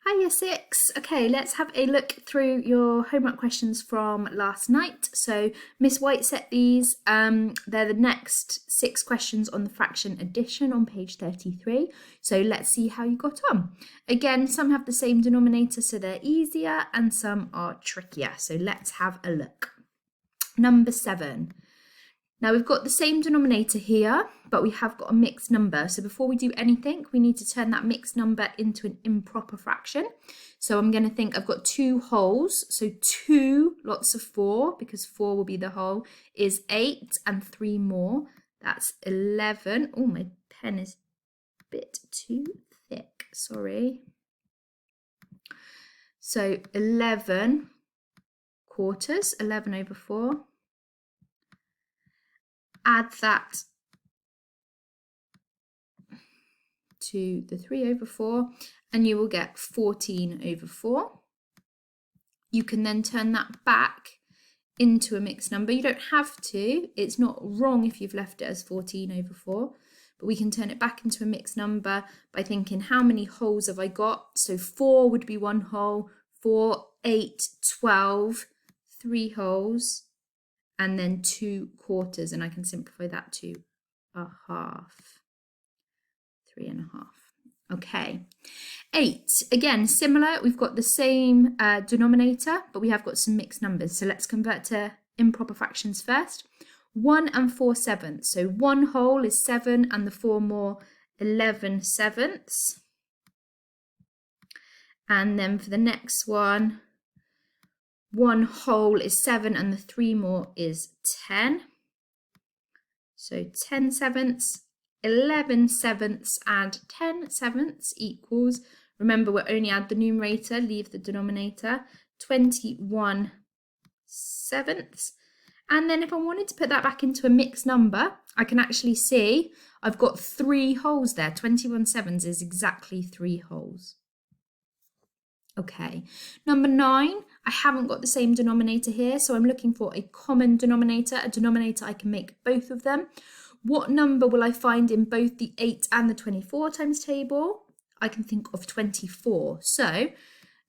Hi, Year 6. Okay, let's have a look through your homework questions from last night. So Miss White set these. They're the next 6 questions on the fraction addition on page 33. So let's see how you got on. Again, some have the same denominator, so they're easier, and some are trickier. So let's have a look. Number 7. Now we've got the same denominator here, but we have got a mixed number. So before we do anything, we need to turn that mixed number into an improper fraction. So I'm going to think I've got 2 wholes. So 2 lots of 4, because 4 will be the whole, is 8, and 3 more. That's 11. Oh, my pen is a bit too thick. Sorry. So 11 quarters, 11 over 4. Add that to the 3 over 4, and you will get 14 over 4. You can then turn that back into a mixed number. You don't have to. It's not wrong if you've left it as 14 over 4, but we can turn it back into a mixed number by thinking, how many wholes have I got? So 4 would be 1 whole, 4, 8, 12, 3 wholes, and then 2 quarters, and I can simplify that to a half. 3.5. Okay. 8, again, similar. We've got the same denominator, but we have got some mixed numbers. So let's convert to improper fractions first. 1 and 4 sevenths. So 1 whole is 7, and the 4 more, 11 sevenths. And then for the next one, 1 whole is 7, and the 3 more is 10. So 10 sevenths. 11 sevenths and 10 sevenths equals, remember we'll only add the numerator, leave the denominator, 21 sevenths. And then if I wanted to put that back into a mixed number, I can actually see I've got 3 wholes there. 21 sevenths is exactly 3 wholes. Okay, number 9, I haven't got the same denominator here, so I'm looking for a common denominator, a denominator I can make both of them. What number will I find in both the 8 and the 24 times table? I can think of 24. So I'm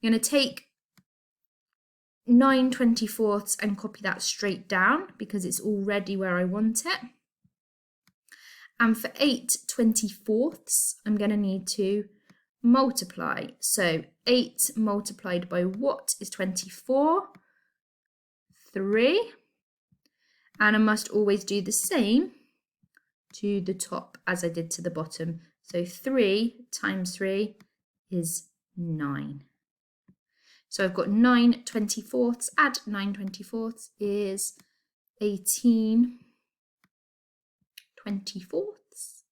going to take 9 24ths and copy that straight down because it's already where I want it. And for 8 24ths, I'm going to need to multiply. So 8 multiplied by what is 24? 3. And I must always do the same to the top as I did to the bottom. So 3 times 3 is 9. So I've got 9 24ths, add 9 24ths is 18 24ths.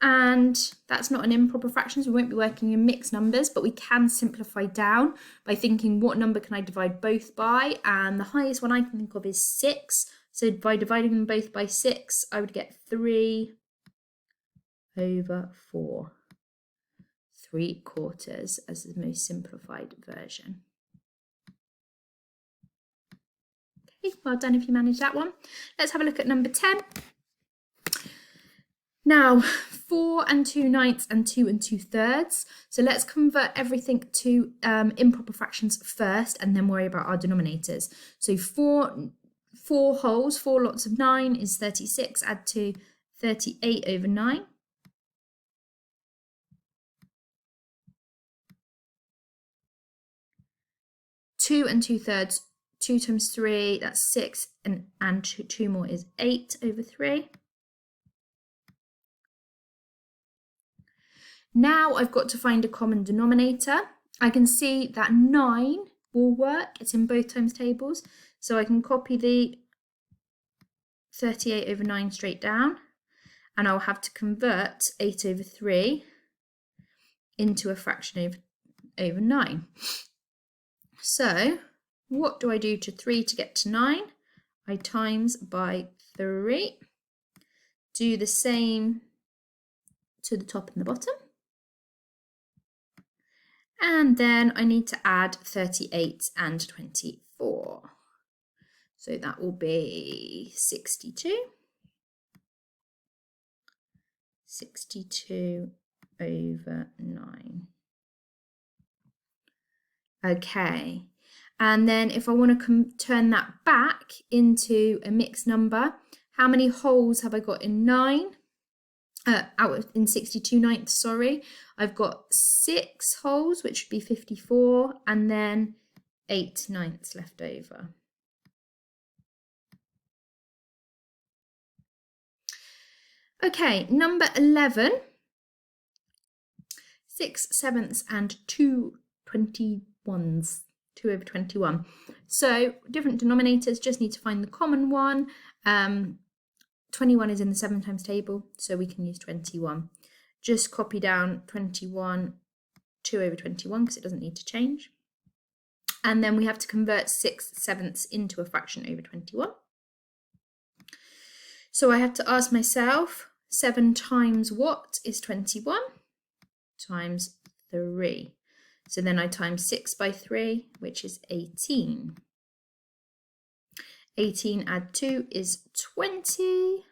And that's not an improper fraction, so we won't be working in mixed numbers, but we can simplify down by thinking what number can I divide both by, and the highest one I can think of is 6. So by dividing them both by 6, I would get 3 over 4. 3 quarters as the most simplified version. Okay, well done if you managed that one. Let's have a look at number 10. Now, 4 and 2 ninths and 2 and 2/3. So let's convert everything to improper fractions first and then worry about our denominators. So 4 wholes, 4 lots of 9 is 36, add to 38 over 9. Two and 2/3, 2 times 3, that's 6, and 2 more is 8 over 3. Now I've got to find a common denominator. I can see that 9 will work. It's in both times tables. So I can copy the 38 over 9 straight down. And I'll have to convert 8 over 3 into a fraction over 9. So what do I do to 3 to get to 9? I times by 3. Do the same to the top and the bottom. And then I need to add 38 and 24. So that will be 62. 62 over 9. Okay, and then if I want to turn that back into a mixed number, how many wholes have I got in 62/9, sorry. I've got 6 wholes, which would be 54, and then 8/9 left over. Okay, number 11, 6/7 and 2/21, 2/21. So different denominators, just need to find the common one. 21 is in the 7 times table, so we can use 21. Just copy down 21, 2/21, because it doesn't need to change. And then we have to convert 6/7 into a fraction over 21. So I had to ask myself, 7 times what is 21? Times 3. So then I times 6 by 3, which is 18. 18 add 2 is 20.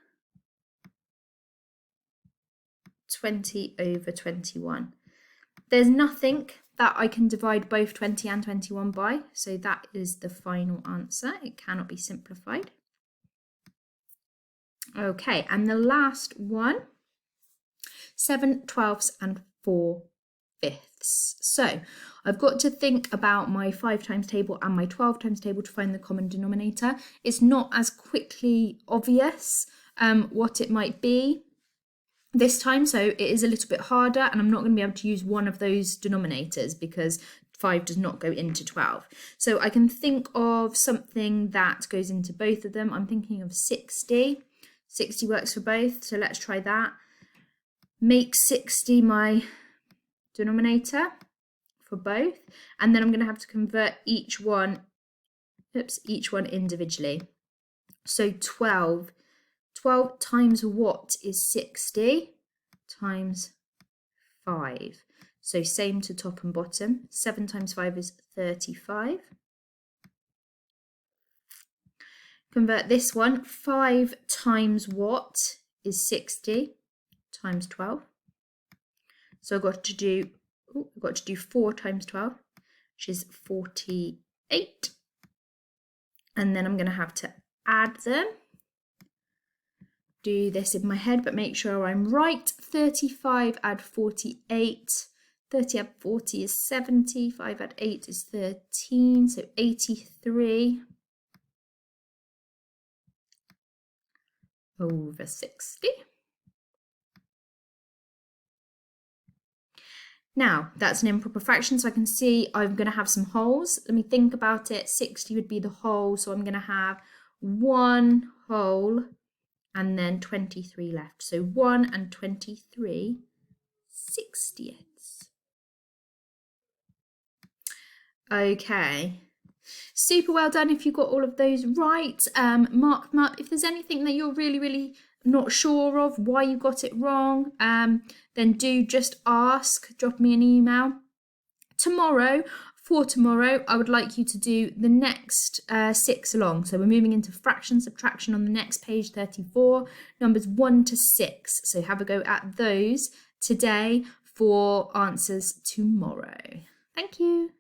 20/21. There's nothing that I can divide both 20 and 21 by, so that is the final answer. It cannot be simplified. Okay, and the last one, 7/12 and 4/5. So I've got to think about my 5 times table and my 12 times table to find the common denominator. It's not as quickly obvious what it might be this time, so it is a little bit harder, and I'm not going to be able to use one of those denominators because 5 does not go into 12. So I can think of something that goes into both of them. I'm thinking of 60. 60 works for both, so let's try that. Make 60 my denominator for both, and then I'm going to have to convert each one individually. So 12 times what is 60? Times 5. So same to top and bottom. 7 times 5 is 35. Convert this one. 5 times what is 60? Times 12. So I've got to do 4 times 12, which is 48. And then I'm going to have to add them. Do this in my head, but make sure I'm right. 35 add 48. 30 add 40 is 70. 5 add 8 is 13. So 83 over 60. Now, that's an improper fraction, so I can see I'm going to have some wholes. Let me think about it. 60 would be the whole, so I'm going to have 1 whole and then 23 left. So 1 and 23 60ths. Okay. Super well done if you got all of those right. Mark them up. If there's anything that you're really not sure of why you got it wrong, then do just ask. Drop me an email. For tomorrow, I would like you to do the next 6 along. So we're moving into fraction subtraction on the next page, 34, numbers 1 to 6. So have a go at those today for answers tomorrow. Thank you.